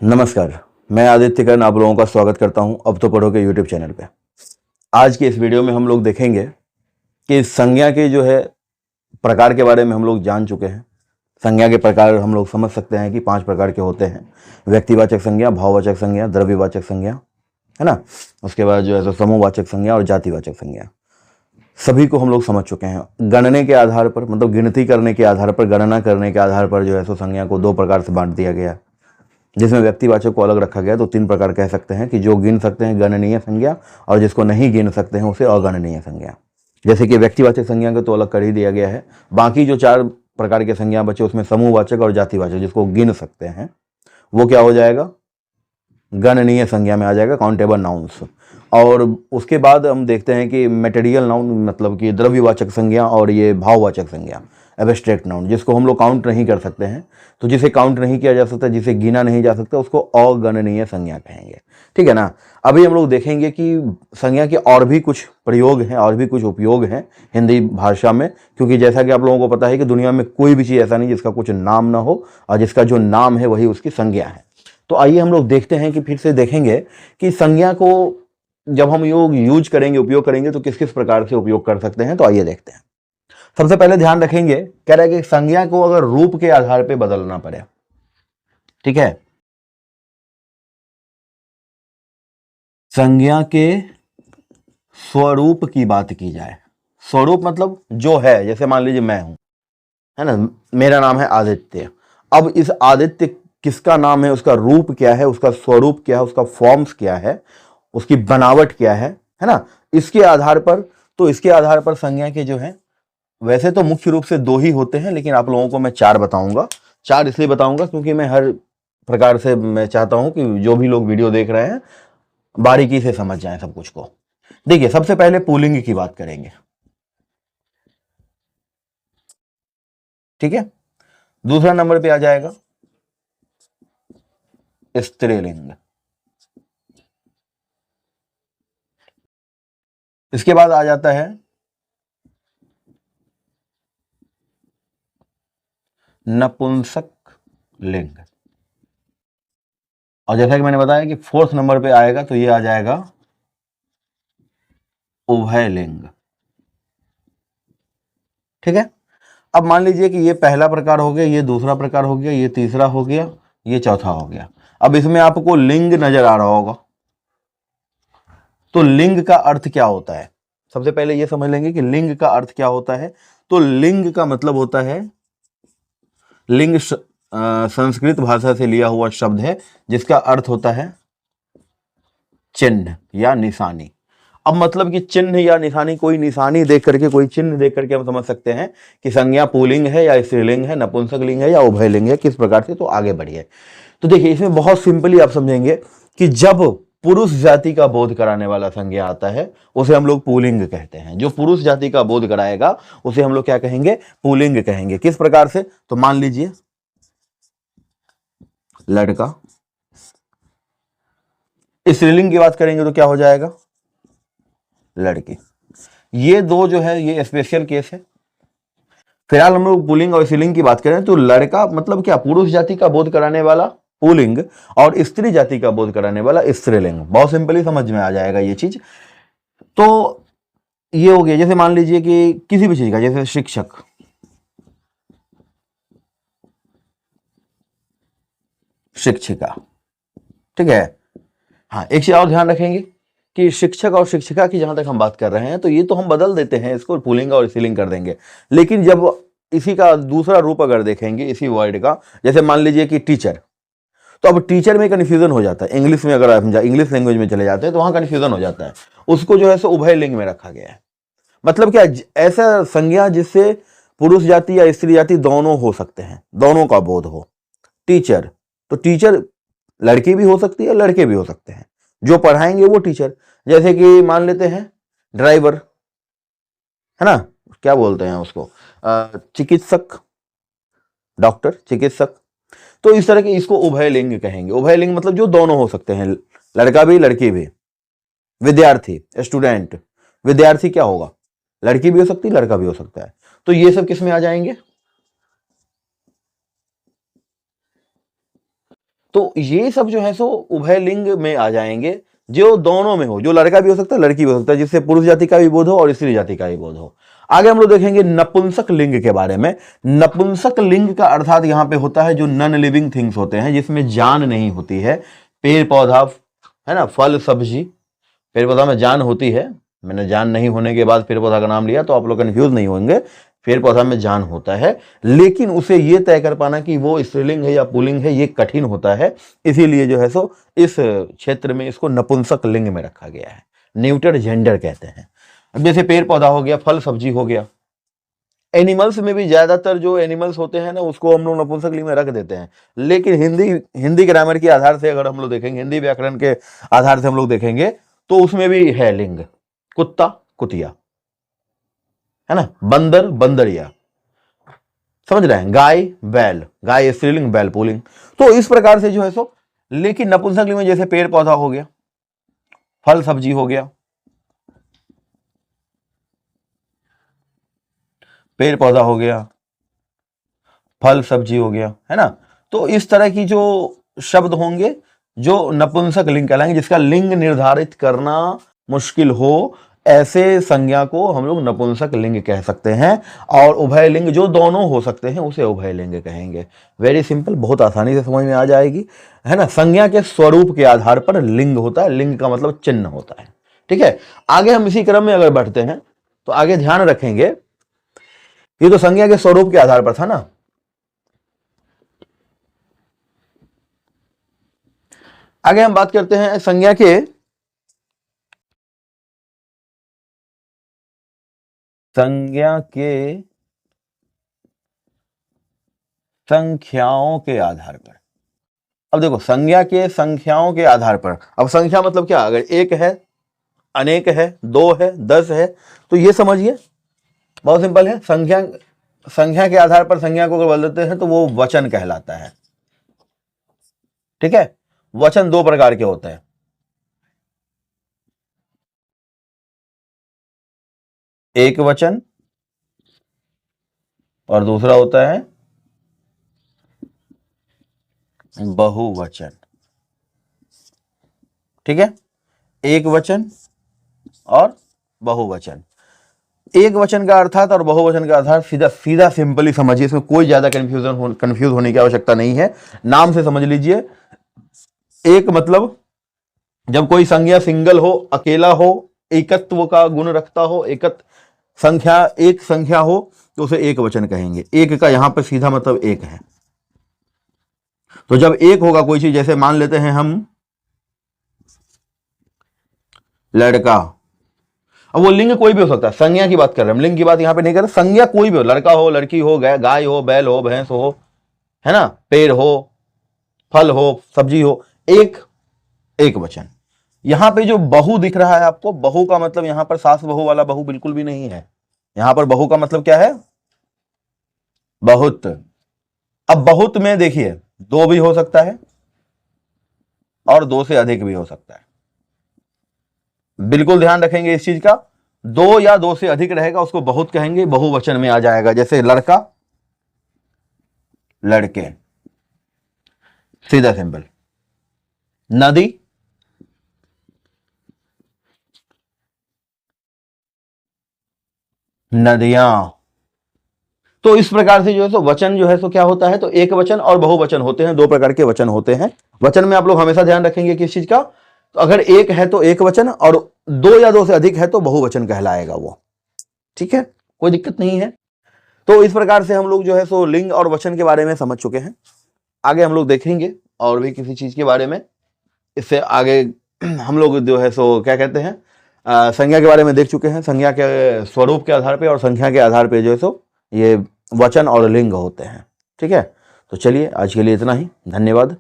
नमस्कार, मैं आदित्य कर्ण आप लोगों का स्वागत करता हूं अब तो पढ़ो के यूट्यूब चैनल पे। आज की इस वीडियो में हम लोग देखेंगे कि संज्ञा के जो है प्रकार के बारे में हम लोग जान चुके हैं। संज्ञा के प्रकार हम लोग समझ सकते हैं कि 5 प्रकार के होते हैं। व्यक्तिवाचक संज्ञा, भाववाचक संज्ञा, द्रव्यवाचक संज्ञा, है ना। उसके बाद जो है सो समूहवाचक संज्ञा और जातिवाचक संज्ञा। सभी को हम लोग समझ चुके हैं। गणने के आधार पर, मतलब गिनती करने के आधार पर, गणना करने के आधार पर जो है सो संज्ञा को 2 प्रकार से बांट दिया गया है, जिसमें व्यक्तिवाचक को अलग रखा गया। तो 3 प्रकार कह सकते हैं कि जो गिन सकते हैं गणनीय संज्ञा, और जिसको नहीं गिन सकते हैं उसे अगणनीय संज्ञा। जैसे कि व्यक्तिवाचक संज्ञा को तो अलग कर ही दिया गया है। बाकी जो 4 प्रकार के संज्ञा बचे उसमें समूहवाचक और जातिवाचक, जिसको गिन सकते हैं, वो क्या हो जाएगा, गणनीय संज्ञा में आ जाएगा, काउंटेबल नाउन्स। और उसके बाद हम देखते हैं कि मटेरियल नाउन, मतलब कि द्रव्यवाचक संज्ञा और ये भाववाचक संज्ञा, एब्स्ट्रैक्ट नाउन, जिसको हम लोग काउंट नहीं कर सकते हैं। तो जिसे काउंट नहीं किया जा सकता, जिसे गिना नहीं जा सकता, उसको अगणनीय संज्ञा कहेंगे। ठीक है ना। अभी हम लोग देखेंगे कि संज्ञा के और भी कुछ प्रयोग हैं, और भी कुछ उपयोग हैं हिंदी भाषा में, क्योंकि जैसा कि आप लोगों को पता है कि दुनिया में कोई भी चीज़ ऐसा नहीं जिसका कुछ नाम ना हो, और जिसका जो नाम है वही उसकी संज्ञा है। तो आइए हम लोग देखते हैं कि फिर से देखेंगे कि संज्ञा को जब हम यूज करेंगे, उपयोग करेंगे, तो किस किस प्रकार से उपयोग कर सकते हैं। तो आइए देखते हैं। सबसे पहले ध्यान रखेंगे, कह रहा है कि संज्ञा को अगर रूप के आधार पर बदलना पड़े, ठीक है, संज्ञा के स्वरूप की बात की जाए। स्वरूप मतलब जो है, जैसे मान लीजिए मैं हूं, है ना, मेरा नाम है आदित्य। अब इस आदित्य किसका नाम है, उसका रूप क्या है, उसका स्वरूप क्या है, उसका फॉर्म्स क्या है, उसकी बनावट क्या है ना, इसके आधार पर। तो इसके आधार पर संज्ञा के जो है, वैसे तो मुख्य रूप से 2 ही होते हैं, लेकिन आप लोगों को मैं 4 बताऊंगा। 4 इसलिए बताऊंगा क्योंकि मैं हर प्रकार से मैं चाहता हूं कि जो भी लोग वीडियो देख रहे हैं बारीकी से समझ जाएं सब कुछ को। देखिए, सबसे पहले पुल्लिंग की बात करेंगे, ठीक है। दूसरा नंबर पे आ जाएगा स्त्रीलिंग। इसके बाद आ जाता है नपुंसक लिंग। और जैसा कि मैंने बताया कि 4th नंबर पे आएगा, तो ये आ जाएगा उभय लिंग। ठीक है। अब मान लीजिए कि ये पहला प्रकार हो गया, ये दूसरा प्रकार हो गया, ये तीसरा हो गया, ये चौथा हो गया। अब इसमें आपको लिंग नजर आ रहा होगा। तो लिंग का अर्थ क्या होता है, सबसे पहले ये समझ लेंगे कि लिंग का अर्थ क्या होता है। तो लिंग का मतलब होता है, लिंग संस्कृत भाषा से लिया हुआ शब्द है, जिसका अर्थ होता है चिन्ह या निशानी। अब मतलब कि चिन्ह या निशानी, कोई निशानी देख करके, कोई चिन्ह देख करके हम समझ सकते हैं कि संज्ञा पुल्लिंग है या स्त्रीलिंग है, नपुंसक लिंग है या उभय लिंग है, किस प्रकार से। तो आगे बढ़िए। तो देखिए, इसमें बहुत सिंपली आप समझेंगे कि जब पुरुष जाति का बोध कराने वाला संज्ञा आता है, उसे हम लोग पुल्लिंग कहते हैं। जो पुरुष जाति का बोध कराएगा उसे हम लोग क्या कहेंगे, पुल्लिंग कहेंगे। किस प्रकार से, तो मान लीजिए लड़का। स्त्रीलिंग की बात करेंगे तो क्या हो जाएगा, लड़की। ये 2 जो है ये स्पेशल केस है। फिलहाल हम लोग पुल्लिंग और स्त्रीलिंग की बात करें तो लड़का मतलब क्या, पुरुष जाति का बोध कराने वाला पुल्लिंग, और स्त्री जाति का बोध कराने वाला स्त्रीलिंग। बहुत सिंपली समझ में आ जाएगा ये चीज। तो ये हो गया। जैसे मान लीजिए कि किसी भी चीज का, जैसे शिक्षक, शिक्षिका, ठीक है। हाँ, एक चीज और ध्यान रखेंगे कि शिक्षक और शिक्षिका की जहां तक हम बात कर रहे हैं, तो ये तो हम बदल देते हैं, इसको पुल्लिंग और स्त्रीलिंग कर देंगे। लेकिन जब इसी का दूसरा रूप अगर देखेंगे इसी वर्ड का, जैसे मान लीजिए कि टीचर, तो अब टीचर में कन्फ्यूजन हो जाता है। इंग्लिश में अगर आप इंग्लिश लैंग्वेज में चले जाते हैं तो वहां कन्फ्यूजन हो जाता है। उसको जो है सो उभय लिंग में रखा गया है। मतलब क्या, ऐसा संज्ञा जिससे पुरुष जाति या स्त्री जाति दोनों हो सकते हैं, दोनों का बोध हो। टीचर, तो टीचर लड़की भी हो सकती है, लड़के भी हो सकते हैं। जो पढ़ाएंगे वो टीचर। जैसे कि मान लेते हैं ड्राइवर, है ना, क्या बोलते हैं उसको, चिकित्सक, डॉक्टर, चिकित्सक। तो इस तरह के इसको उभय लिंग कहेंगे। उभय लिंग मतलब जो दोनों हो सकते हैं, लड़का भी लड़की भी। विद्यार्थी, स्टूडेंट, विद्यार्थी क्या होगा, लड़की भी हो सकती है, लड़का भी हो सकता है। तो ये सब किस में आ जाएंगे, तो ये सब जो है सो उभय लिंग में आ जाएंगे, जो दोनों में हो, जो लड़का भी हो सकता है लड़की भी हो सकता है, जिससे पुरुष जाति का भी बोध हो और स्त्री जाति का भी बोध हो। आगे हम लोग देखेंगे नपुंसक लिंग के बारे में। नपुंसक लिंग का अर्थात यहां पे होता है जो नॉन लिविंग थिंग्स होते हैं, जिसमें जान नहीं होती है, पेड़ पौधा है ना, फल सब्जी। पेड़ पौधा में जान होती है, मैंने जान नहीं होने के बाद पेड़ पौधा का नाम लिया तो आप लोग कंफ्यूज नहीं होंगे। पेड़ पौधा में जान होता है, लेकिन उसे ये तय कर पाना कि वो स्त्रीलिंग है या पुल्लिंग है ये कठिन होता है, इसीलिए जो है सो इस क्षेत्र में इसको नपुंसक लिंग में रखा गया है, न्यूटर जेंडर कहते हैं। अब जैसे पेड़ पौधा हो गया, फल सब्जी हो गया। एनिमल्स में भी ज्यादातर जो एनिमल्स होते हैं ना उसको हम लोग नपुंसक लिंग में रख देते हैं, लेकिन हिंदी ग्रामर के आधार से अगर हम लोग देखेंगे, हिंदी व्याकरण के आधार से हम लोग देखेंगे तो उसमें भी है लिंग। कुत्ता कुतिया, है ना, बंदर बंदरिया, समझ रहे हैं, गाय बैल, गाय स्त्रीलिंग बैल पुल्लिंग। तो इस प्रकार से जो है सो, लेकिन नपुंसक लिंग में जैसे पेड़ पौधा हो गया, फल सब्जी हो गया, पेड़ पौधा हो गया, फल सब्जी हो गया, है ना, तो इस तरह की जो शब्द होंगे जो नपुंसक लिंग कहलाएंगे, जिसका लिंग निर्धारित करना मुश्किल हो, ऐसे संज्ञा को हम लोग नपुंसक लिंग कह सकते हैं। और उभय लिंग जो दोनों हो सकते हैं उसे उभय लिंग कहेंगे। वेरी सिंपल, बहुत आसानी से समझ में आ जाएगी, है ना। संज्ञा के स्वरूप के आधार पर लिंग होता है, लिंग का मतलब चिन्ह होता है, ठीक है। आगे हम इसी क्रम में अगर बढ़ते हैं तो आगे ध्यान रखेंगे, ये तो संज्ञा के स्वरूप के आधार पर था ना। आगे हम बात करते हैं संज्ञा के संख्याओं के आधार पर। अब देखो, संज्ञा के संख्याओं के आधार पर, अब संख्या मतलब क्या, अगर एक है, अनेक है, दो है, 10 है, तो ये समझिए बहुत सिंपल है। संख्या के आधार पर संज्ञा को अगर बदल देते हैं तो वो वचन कहलाता है, ठीक है। वचन दो प्रकार के होते हैं, एक वचन और दूसरा होता है बहुवचन, ठीक है। एक वचन और बहुवचन। एक वचन का अर्थात और बहुवचन का अर्थात सीधा सीधा सिंपली समझिए, इसमें कोई ज्यादा कंफ्यूज होने की आवश्यकता नहीं है, नाम से समझ लीजिए। एक मतलब जब कोई संज्ञा सिंगल हो, अकेला हो, एकत्व का गुण रखता हो, एक संख्या हो तो उसे एक वचन कहेंगे। एक का यहां पर सीधा मतलब एक है। तो जब एक होगा कोई चीज, जैसे मान लेते हैं हम लड़का, अब वो लिंग कोई भी हो सकता है, संज्ञा की बात कर रहे हैं हम, लिंग की बात यहां पे नहीं कर रहे। संज्ञा कोई भी हो, लड़का हो, लड़की हो, गाय हो, बैल हो, भैंस हो, है ना, पेड़ हो, फल हो, सब्जी हो, एक वचन। यहां पे जो बहु दिख रहा है आपको, बहु का मतलब यहां पर सास बहु वाला बहु बिल्कुल भी नहीं है। यहां पर बहु का मतलब क्या है, बहुत। अब बहुत में देखिए, दो भी हो सकता है और दो से अधिक भी हो सकता है। बिल्कुल ध्यान रखेंगे इस चीज का, दो या दो से अधिक रहेगा उसको बहुत कहेंगे, बहुवचन में आ जाएगा। जैसे लड़का, लड़के, सीधा सिंपल। नदी, नदियां। तो इस प्रकार से जो है सो वचन जो है सो क्या होता है, तो एक वचन और बहुवचन होते हैं, दो प्रकार के वचन होते हैं। वचन में आप लोग हमेशा ध्यान रखेंगे किस चीज का, तो अगर एक है तो एक वचन, और दो या दो से अधिक है तो बहुवचन कहलाएगा वो, ठीक है, कोई दिक्कत नहीं है। तो इस प्रकार से हम लोग जो है सो लिंग और वचन के बारे में समझ चुके हैं। आगे हम लोग देखेंगे और भी किसी चीज के बारे में, इससे आगे हम लोग जो है सो क्या कहते हैं, संज्ञा के बारे में देख चुके हैं। संज्ञा के स्वरूप के आधार पे और संख्या के आधार पे जो है सो ये वचन और लिंग होते हैं, ठीक है। तो चलिए आज के लिए इतना ही, धन्यवाद।